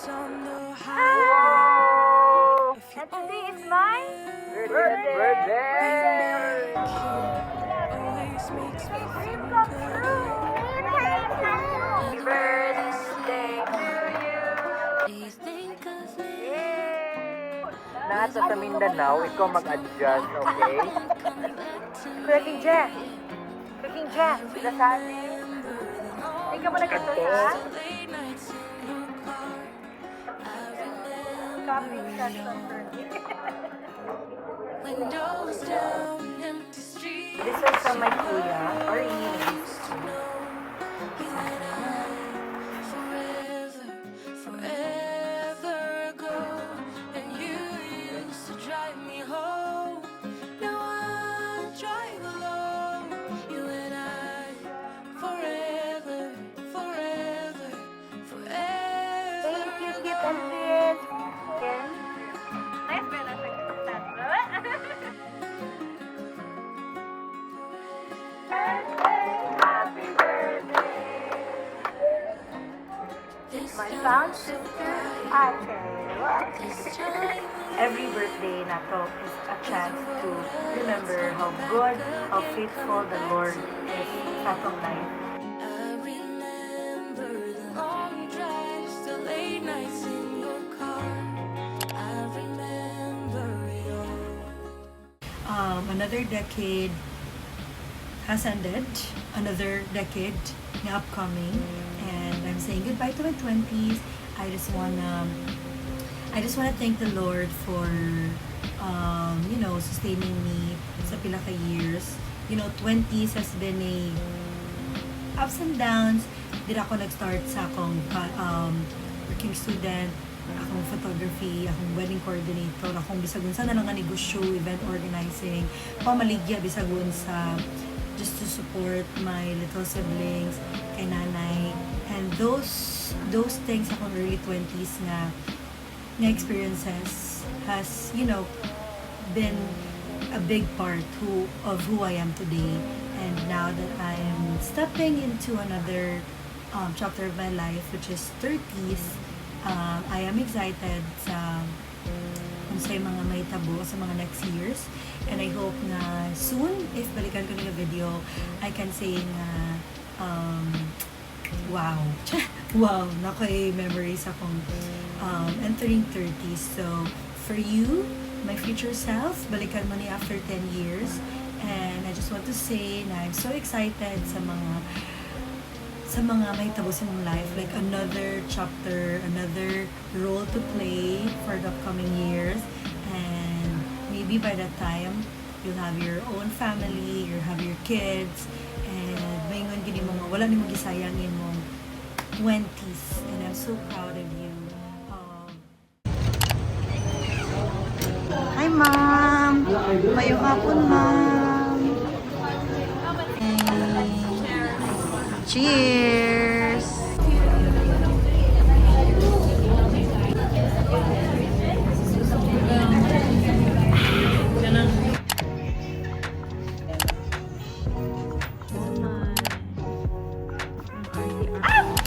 Wow! And today is my birthday! Dream come true! Happy birthday to you! Yay! Nasa sa Mindanao, ikaw mag-adjust, okay? Kuya King Jen! Kuya King Jen! Lasali! Hindi ka ba nagkanta ha? Copy shot from birthday. This is from my kuya, or my found sister, Ate. Every birthday na to is a chance to remember how good, how faithful the Lord is sa atong life. Another decade has ended, another decade na upcoming, and I'm saying goodbye to my 20s. I just wanna thank the Lord for sustaining me sa pila ka years. 20s has been a ups and downs. Did ako nag-start sa akong working student, akong photography, akong wedding coordinator, akong bisagun sa nalang nga negosyo, event organizing, pamaligya bisagun sa just to support my little siblings, kay nanay, and those things akong early 20s na experiences has been a big part of who I am today. And now that I am stepping into another chapter of my life, which is 30s, I am excited sa kung sa mga may tabo sa mga next years, and I hope na soon, if balikan ko nila video, I can say na wow wow, nakoy memories akong entering 30s. So for you, my future self, balikan mo ni after 10 years, and I just want to say na I'm so excited sa mga may tabo sa mong life, like another chapter, another role to play for the upcoming years, and maybe by that time you'll have your own family, you'll have your kids, and maingon gini mo wala ni mo gisayang imong 20s, and I'm so proud of you. Hi ma'am, mayong hapon ma'am. Cheers!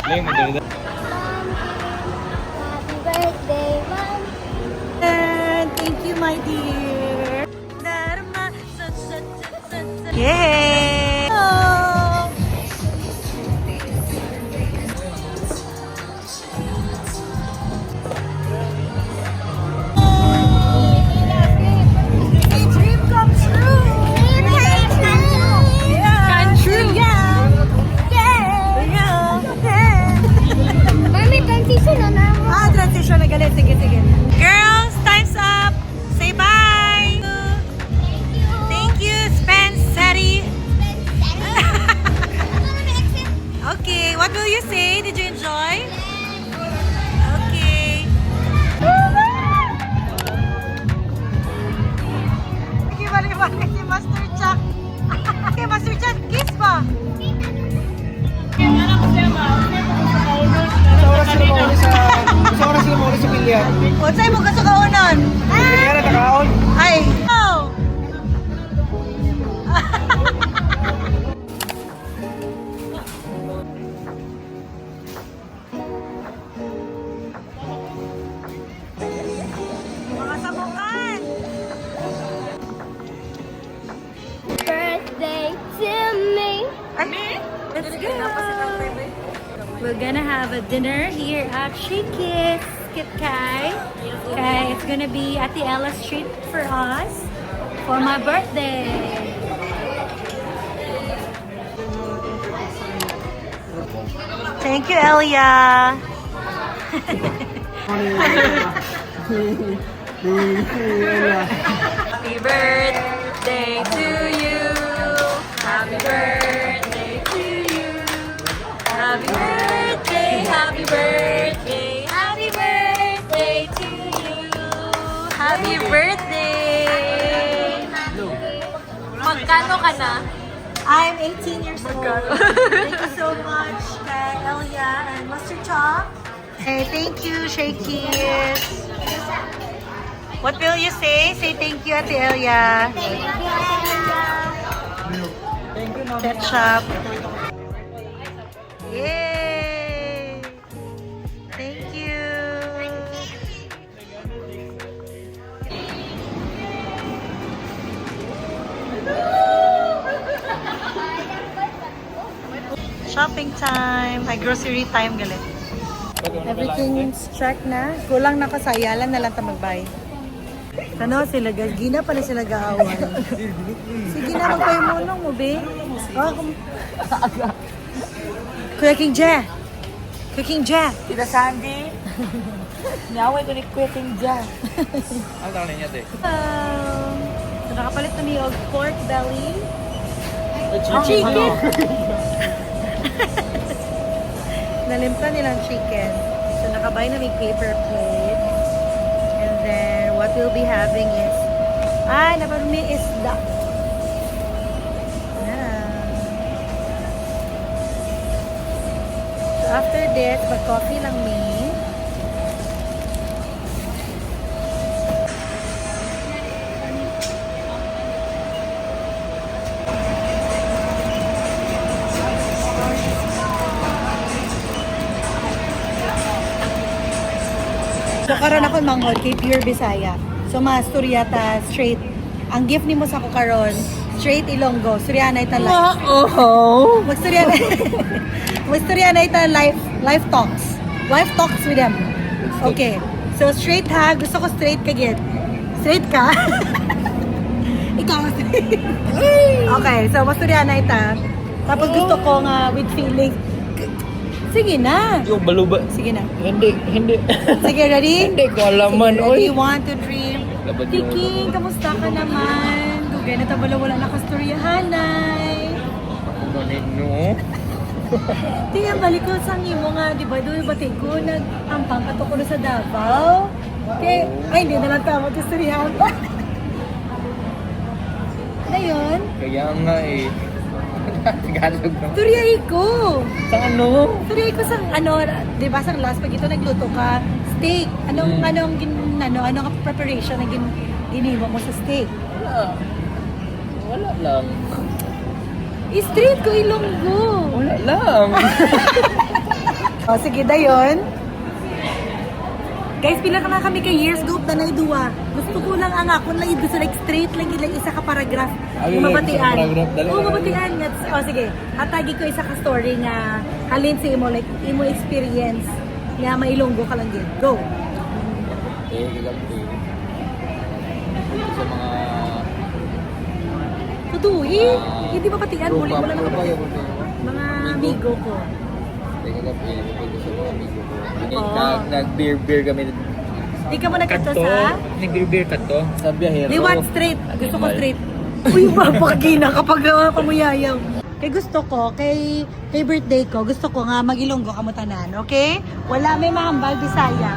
Happy birthday, Mom! And thank you, my dear. Yay! Oh. Dream come true! Come true! Yeah! Mami, transition na naman. Transition na galit. Sige. Girls, time's up. Say bye. Thank you, Spence, Sari. Okay, what will you say? Did you enjoy? Okay. Balik si Master Chuck. Okay, Master Chuck, kiss ba? Sa oras sila mauli sa bilyar. What's mo ka sa kaunan? Bilyar at nakaon. Ay! Oh! Ay, let's go! We're gonna have a dinner here at Shakey's Kit Kai. Okay, it's gonna be at the Ella Street for us for my birthday. Thank you, Elia. Happy birthday to you. Happy birthday to you. Happy birthday, happy birthday, happy birthday to you. Happy birthday. Magkano ka na? I'm 18 years old. Thank you so much, kay Elia and Master Chop. Hey, thank you, Shakey's. What will you say? Say thank you, Ate Elia. Thank you, Elia. Ketchup. Yay! Thank you. Shopping time. Ay, grocery time galit. Everything's checked na. Kulang na kasayalan na lang ta mag-buy. Ano sila, gina pa na sila gaawan. Sige na, magpaimunong mo, be. Kuya King Ja. Kuya King Ja. Tita Sandy. Niaway ko ni Kuya King Ja. Ang tanong niya, te. So, nakapalit na niyo og pork belly. Chicken. Nalimpa nilang chicken. So, nakabay na may paper plate. And then, what we'll be having is, naparumi isda. Yan. So, after this, mag-coffee lang me. So karon ako manghod kay Pure Bisaya. So Masturyata straight. Ang gift nimo sa ko karon, straight Ilonggo. Suryanay ta life. Oh. Magsturyanay. Magsturyanay ta life talks. Life talks with them. Okay. So straight ha, gusto ko straight ka gid. Straight ka. Ikaw straight. Okay, so Masturyana ta. Tapos gusto ko nga with feeling. Sige na. Yung baluba. Sige na. Hindi. Sige, ready? Hindi ko alaman, Sige, ready? oy. 1, 2, 3. Tiking, kamusta ka naman? Dugay na tabala wala na kasturyahanay. Ano ninyo? Tingnan, balik ko sa imo nga, di ba? Doon batid ko, nag-ampang ka to ko na sa Davao. Okay. Ay, hindi na lang tama kasturyahan. Na yun? Kaya nga eh. Tagalog na. Turyay ko. Sa ano? Turyay ko sa, di ba, sa last pag ito nagluto ka, steak. Anong preparation na giniwa mo sa steak? Wala lang. Straight ko Ilonggo. Wala lang. O, sige, dayon. Guys, pila ka na kami kay years group na naiduwa. Gusto ko lang ang ako lang gusto like straight lang ilang isa ka paragraph. Ay, Mabatian. isa ka paragraph, dali. Oo, mabatian. O, sige. Hatagi ko isa ka story nga halin sa imo, like, imo experience nga mailonggo ka lang din. Go. Gagampi. Sa mga... Tutuhi. Hindi ba batian? Muli mo lang Grupa, nakapatian. yung Mga amigo ko. gagampi. Pwede sa mga amigo ko. Oo. Nag-beer kami. Di ka mo nagkato sa? Nag-beer ka to? Sa biyahero. Di want straight. Gusto ko straight. Uy, mapakagina kapag pamuyayaw. Kay gusto ko, kay birthday ko, gusto ko nga mag-Ilonggo kamo tanan, okay? Wala may mahambal Bisaya.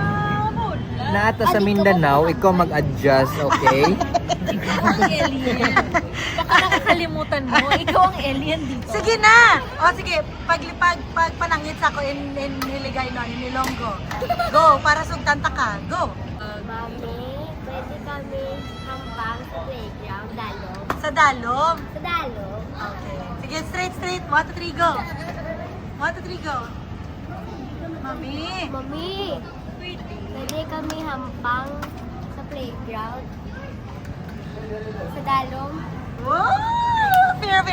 Nata sa Mindanao, ikaw mag-adjust, okay? Ang alien. Baka nakakalimutan mo. Ikaw ang alien dito. Sige na! O sige, pag panangit sa ko in niligay no, in Ilonggo. Go, para sugtanta ka. Go! Mami, pwede kami hampang sa playground, dalong. Sa dalom. Sa dalong? Okay. Sige, straight. 1, 2, 3, go! 1, 2, 3, go! Mami! Mami, pwede kami hampang sa playground. Sa dalong? Wow! Fair.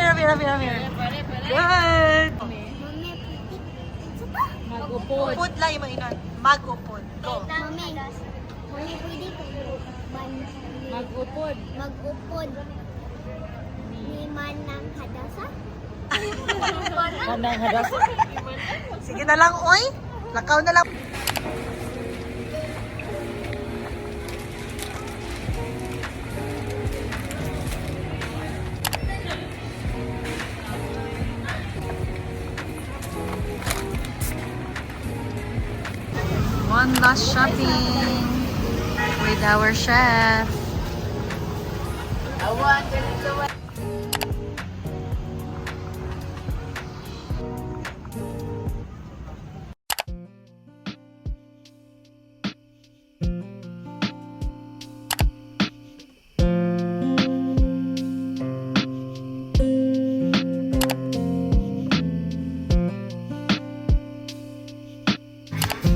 Good! Mag-upod. Upod lang yung mga inon. Mag-upod. Go. Mami, pwede ko Mag-upod. mag-upod ni Manang Hadasa? Anang hadas. Sige na lang, oy. Lakaw na lang. One last shopping with our chef.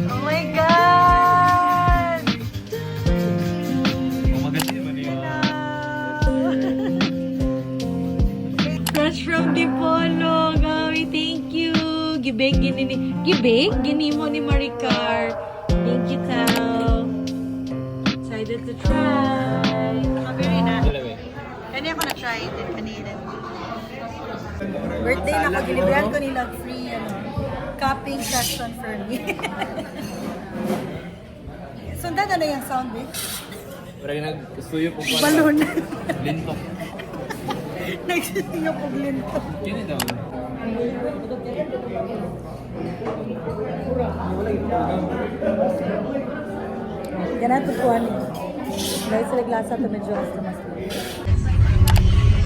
Oh my God! Fresh from Dipolo. Gawi, thank you. Gibig, Gibig? Ginimo ni Maricar. Thank you, Tao. Excited to try. Nakabiri na. Kanya ako na-try din kanina. Birthday na ko, gilibrihan ko nila free cupping session for me. Sundan na yung sound eh. Parang nagsuyo po Balon. Lintok. Nagsisingaw pag linto. Kini daw. Ganun ito po ano. Dahil sila glasa ito medyo hasta mas.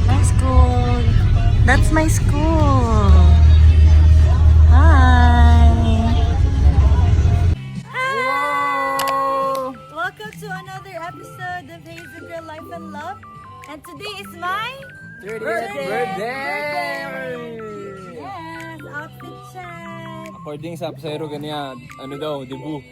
My school. That's my school. Hi. Welcome to another episode of Hazel Girl Life and Love. And today is my yes, outfit check. According sa pasero kanya, ano daw, debu.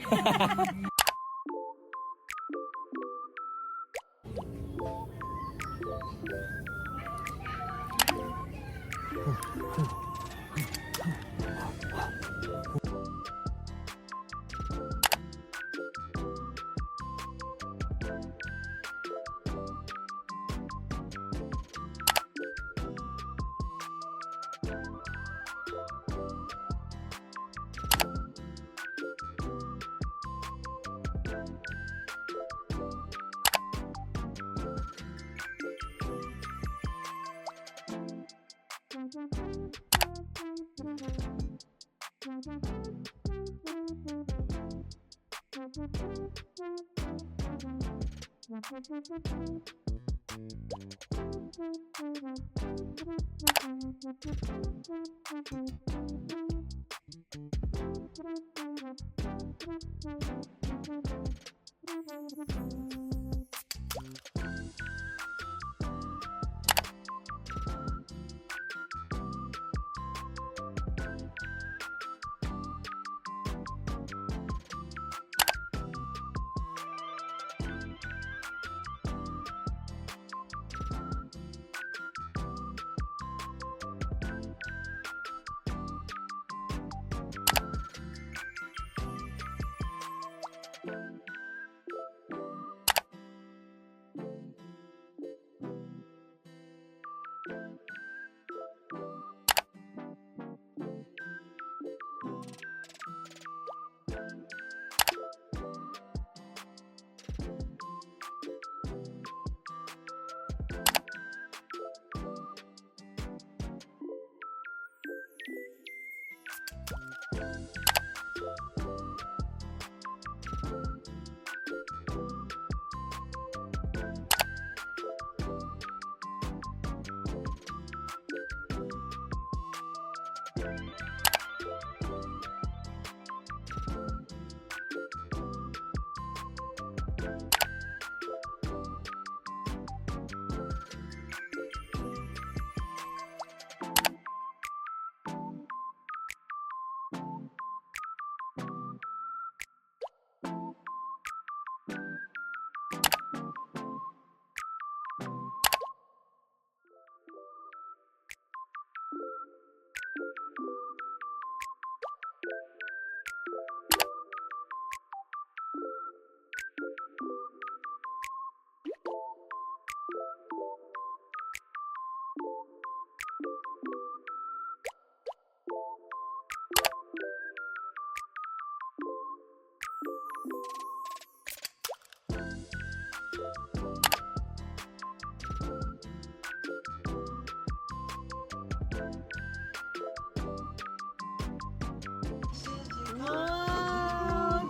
Wow!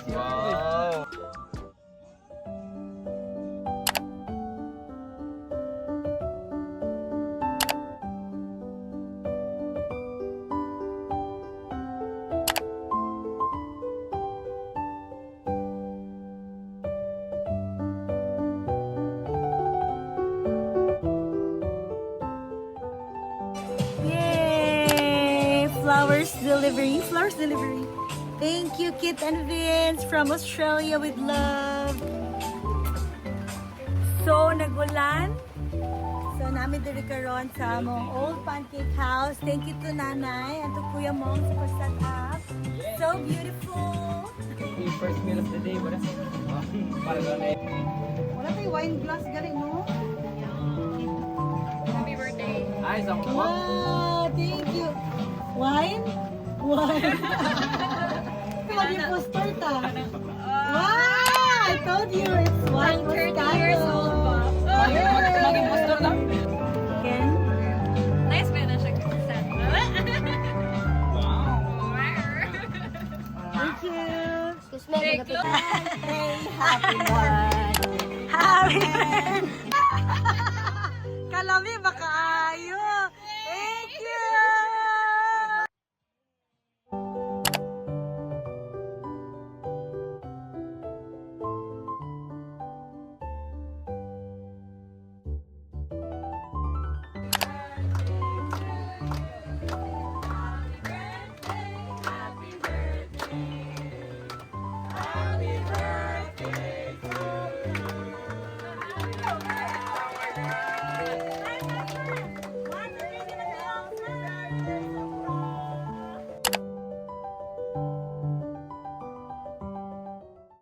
Wow. Yay! Flowers delivery. Flowers delivery. Thank you, Kit and Vince from Australia with love. So, nagulan. So, namin diri karon sa among old pancake house. Thank you to Nanay and to Kuya Mong sa pag-set up. So beautiful. The first meal of the day, wala. Para na Wala kayo wine glass galing, no? Ay, sa ko. Wow, thank you. Wine? Wine. Pwede po start ah. Wow! I told you it's wine. 30 years old pa. Maging pastor lang. Ken? Nice ba na siya set? Thank you. Excuse me, magapit. Hey, happy birthday. Happy birthday. Kalami ba kaayo? Thank you.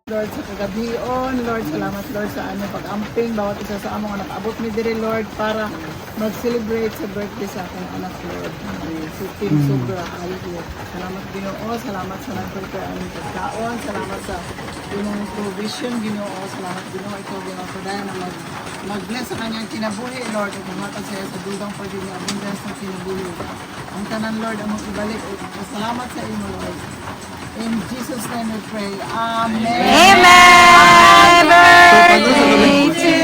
Lord, sa kagabion, Lord, salamat Lord sa ano pag-amping bawat isa sa among anak. Abot mi diri Lord para mag-celebrate sa birthday sa akong anak Lord. Si Tim Sobra ayo. Salamat Ginoo, salamat sa nagprepare ang pagkaon, salamat sa imong provision Ginoo, salamat Ginoo ikaw Ginoo sa daya na mag-bless sa kanyang kinabuhi Lord ug matag sa iya sa dugang pwede niya abundance ng kinabuhi. Ang tanan Lord among ibalik ug salamat sa imo Lord. In Jesus' name we pray. Amen. Birthday to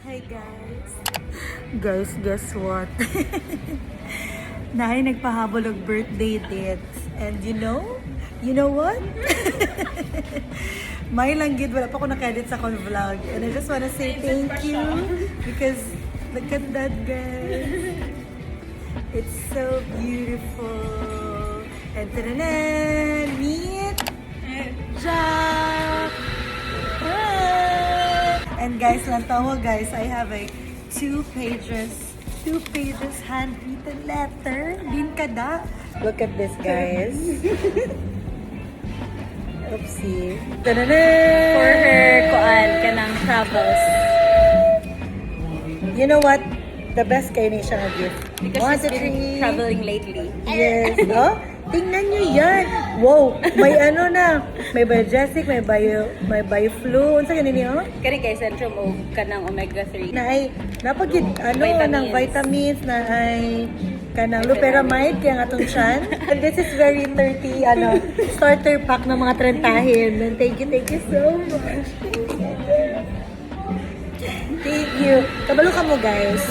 Hi guys. Guys, guess what? Nahay nagpahabol og birthday dates. And you know what? May langgit, wala pa ako na-credit sa akong vlog. And I just wanna say thank you because look at that guys. It's so beautiful. And tananan, meet Jack. And guys, lantawa guys, I have a two pages handwritten letter. Din kada. Look at this guys. Oopsie. Ta-da-da! For her, kuan, kanang travels. You know what? The best kayo niya siya nga-gift. Because she's been traveling lately. Yes. Oh, tingnan nyo yan. Wow. May ano na. May biogesic, may bio-flu. Unsa ganun niyo? Kani kay Centrum o kanang omega-3. Na ay napagid ano Vitamins. ng vitamins na ay kanang loperamide kaya nga atong tiyan. And this is very 30 starter pack ng mga trentahin. And thank you so much. Thank you. Kabalo ka mo guys.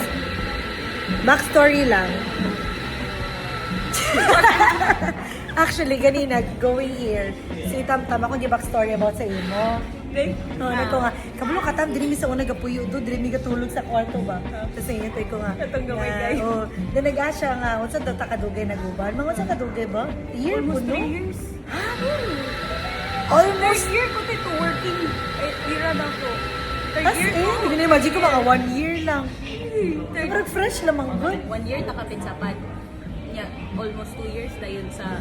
Backstory lang. Actually, ganina, going here, si Tam-Tam, ako di backstory about sa imo. No, nato nga, kabalo ka Tam, dili mi sa una gapuyo do, dili mi gatulog sa kwarto ba? Tapos sa ko nga. Katong gamay guys. Oh, then nag-asya nga, unsa daw ta kadugay naguban? Mga unsa kadugay ba? Year almost 3 years. Almost Year ko dito working. Ira na ko. as in, hindi na imagine ko mga 1 year lang. Parang fresh lamang good. 1 year nakapit sa pad. Yeah, almost 2 years na yun sa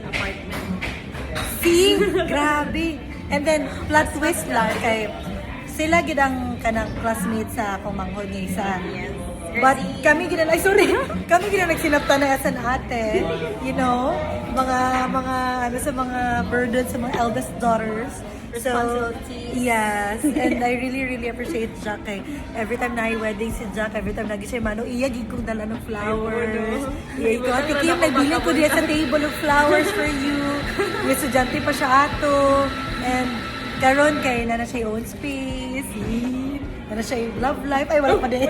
apartment. See? Grabe. And then, plot twist lang kay sila gidang kanang classmates sa akong manghod nga isa. But kami gina ay sorry. Kami gina nagsinaptan na as an ate. You know, mga ano sa mga burden sa mga eldest daughters. So, yes. And I really appreciate Jack. Kay every time na wedding si Jack, every time nagi siya mano, iyagig kong dala ng flowers. Iya ko, Ate Kim, nagbilang ko diya sa table of flowers for you. Yung estudyante pa siya ato. And karon kay na siya own space. Na siya yung love life. Ay, wala pa din.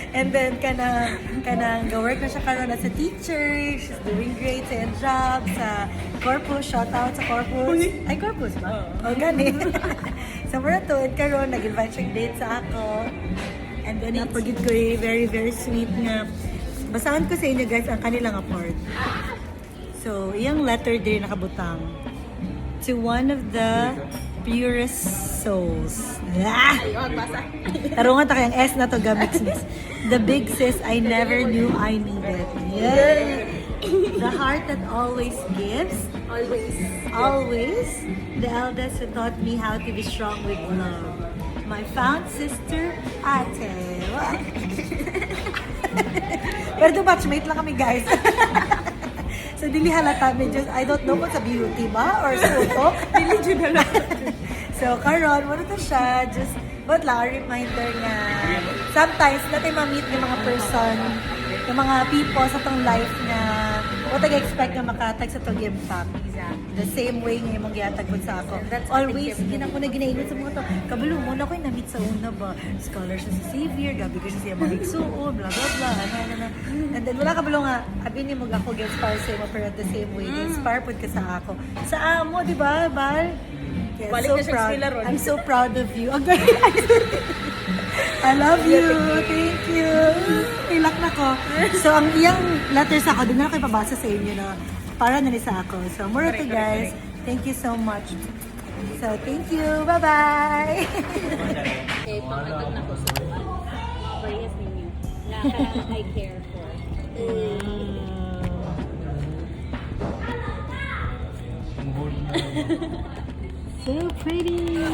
And then, kanang ga-work na siya karon as a teacher. She's doing great sa iyang job, sa Corpus. Shout out sa Corpus. Ay, Corpus ba? Oh, gani. So, mura to, and karon nag-invite siyang date sa ako. And then, napagid ko very sweet nga. Basahan ko sa inyo guys ang kanilang apart. So, iyang letter din nakabutang. To one of the purest souls. Ah! Tarungan ta kayang S na to gamit. The big sis I never knew I needed. Yeah. The heart that always gives. Always. The eldest who taught me how to be strong with love. My found sister, Ate. Pero batchmate lang kami guys. So, dili halata medyo, I don't know kung sa beauty ba or suto. Dili dyan na lang. So, karon, ano to siya, just, but lang, a reminder nga, sometimes, natin ma-meet ng mga person, ng mga people sa tong life na, what I expect na makatag sa tong impact. The same way nga yung gihatag po sa ako. Always, ginako na ginainit sa mga to. Kabalo, muna ko yung na-meet sa una ba? Scholar siya si Xavier, gabi ko siya siya mga igsuon, blah, blah, blah, ano. And then, wala kabalo nga, abin mo ako gi-inspire sa mo, pero at the same way, gi-inspire po ka sa ako. Sa amo, di ba, Bal? Yes, Balik so na siya proud. sila ron. I'm so proud of you. I love you. Thank you. Ilak na ko. So, ang iyang letters ako, doon na ako ipabasa sa inyo na para na ni sa ako. So, mura to guys. Thank you so much. So, thank you. Bye-bye. Okay, pangagad na ko sa various menu na I care for. So pretty.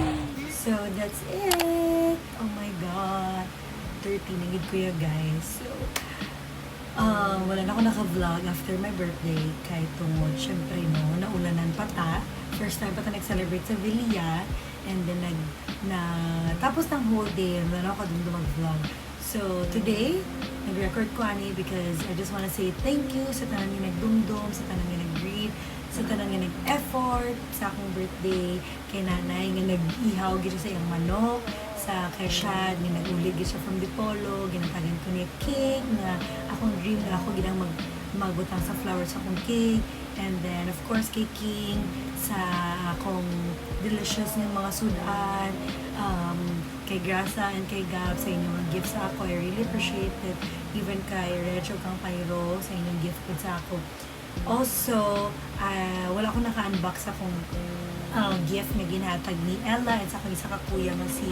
So, that's it. Oh my God. 30 na gid ko ya guys. So, wala na ako naka-vlog after my birthday. Kahit tungod, syempre no, naulanan pa ta. First time pa ta nag-celebrate sa Villa. And then, tapos ng whole day, wala na ako dun mag-vlog. So, today, nag-record ko ani because I just wanna say thank you sa tanan nga nagdumdum, sa tanan nga nag-greet, sa tanan nga nag-effort sa akong birthday, kay nanay nga nag-ihaw gid sa iyang manok, sa kay Shad nga nag-ulig siya from Dipolo, ginatagan ko niya cake na akong dream na ako ginang magbutang sa flowers sa akong cake, and then of course kay King sa akong delicious ng mga sudan, kay Grasa and kay Gab sa inyong gifts sa ako. I really appreciate it. Even kay Recho Campayro sa inyong gift po sa ako. Also, wala akong naka-unbox akong gift na ginhatag ni Ella at sa akong isa kakuya nga si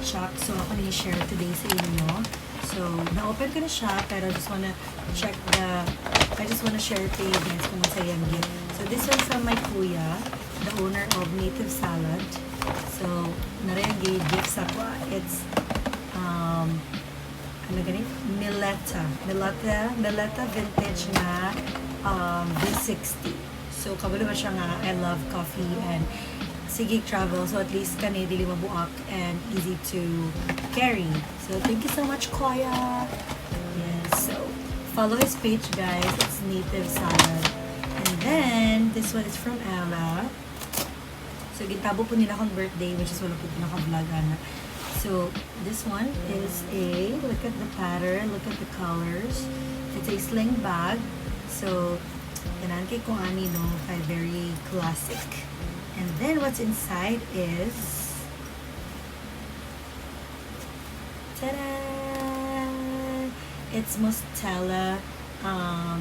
Chuck. So, ako ni-share today sa inyo. So, na-open ko na siya, pero I just wanna share to you guys kung masayang gift. So, this one's from my kuya, the owner of Native Salad. So, narayang gifts ako. It's, ano ganit? Mileta vintage na V60. So, kabalo ba siya nga, I love coffee and sige travel. So, at least kani dili mabuak and easy to carry. So, thank you so much, Koya. Yes, so, follow his page, guys. It's Native Salad. And then, this one is from Ella. So, gitabo po nila akong birthday, which is wala po naka-vlog, ana. So, this one is look at the pattern, look at the colors. It's a sling bag. So, ganan kay kung ani, no, kay very classic. And then, what's inside is, ta-da! It's Mostella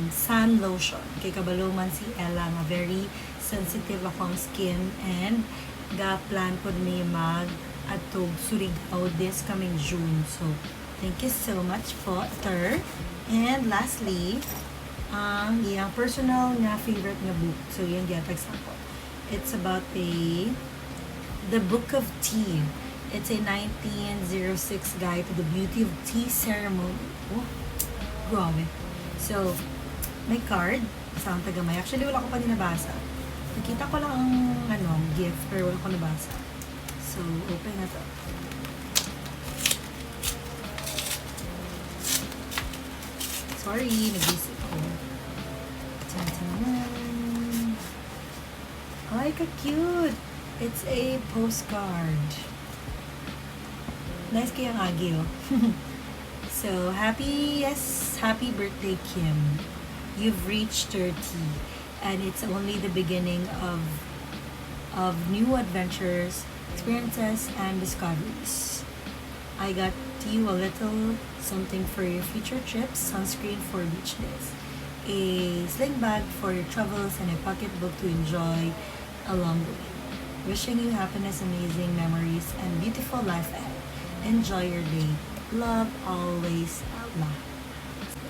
sun lotion. Kay kabalo man si Ella nga very sensitive akong skin and ga-plan po ni mag atog Surigao this coming June. So, Thank you so much po, Ter. And lastly, ang iyang personal nga favorite nga book. So, yan gihatag sa ako. It's about the Book of Tea. It's a 1906 guide to the beauty of tea ceremony. Oh, grabe. So, may card sa ang tagamay. Actually, wala ko pa dinabasa. Nakita ko lang ang gift, pero wala ko nabasa. So, open na to. Sorry, nag-visit ko. Tantanan. Ay, ka-cute! It's a postcard. Nice kayang agi, oh. So, happy birthday, Kim. You've reached 30, and it's only the beginning of new adventures, experiences, and discoveries. I got you a little something for your future trips, sunscreen for beach days, a sling bag for your travels, and a pocketbook to enjoy along the way. Wishing you happiness, amazing memories, and beautiful life ahead. Enjoy your day. Love always, Ella.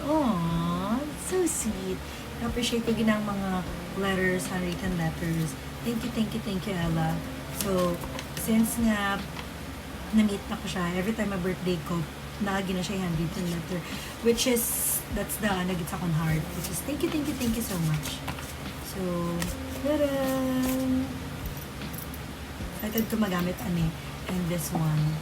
Aww, so sweet. I-appreciate ko ginang mga letters, handwritten letters. Thank you, Ella. So, since nga na-meet na ko siya, every time my birthday ko, naagi na siya yung handwritten letter. Which is, that's the nagit sa akong heart. Which is, thank you so much. So, tadaan! Excited ko magamit and this one.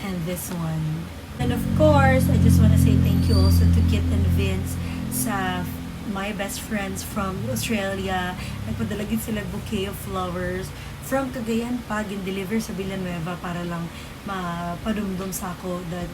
And this one. And of course, I just want to say thank you also to Kit and Vince sa my best friends from Australia. Nagpadalagin sila bouquet of flowers from Cagayan pa, deliver sa Villanueva para lang mapadumdum sa ako that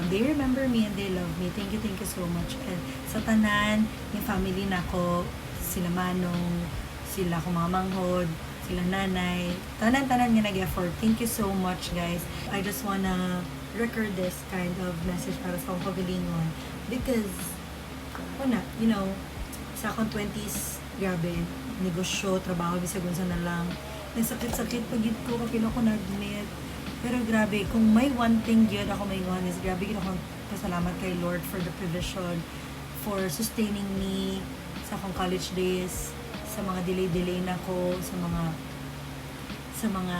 they remember me and they love me. Thank you so much. And sa tanan, yung family na ko, sila Manong, sila ko mga manghod, sila nanay, tanan nga nag-effort. Thank you so much, guys. I just wanna record this kind of message para sa akong pagalingon because sa akong 20s, grabe, negosyo, trabaho, bisag unsa na lang. Nagsakit-sakit pagid ko kapila ko nag-admit. Pero grabe, kung may one thing yun ako may one is grabe yun akong pasalamat kay Lord for the provision, for sustaining me sa akong college days, sa mga delay na ko, sa mga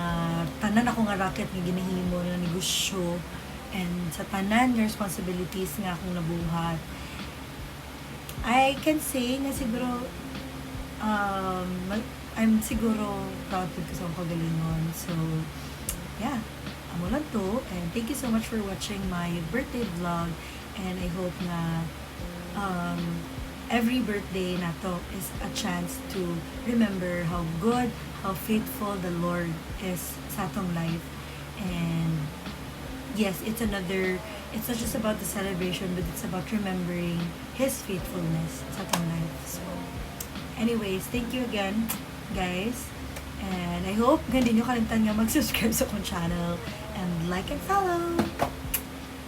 tanan ako nga racket nga ginahimo na negosyo, and sa tanan nga responsibilities nga akong nabuhat. I can say na siguro I'm siguro proud ko sa akong pagalingon. So, yeah. Amo lang to. And thank you so much for watching my birthday vlog. And I hope na every birthday na to is a chance to remember how good, how faithful the Lord is sa atong life. And yes, it's not just about the celebration, but it's about remembering His faithfulness sa atong life. So, anyways, thank you again, guys. And I hope hindi nyo kalimutan nga mag-subscribe sa akong channel and like and follow.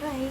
Bye!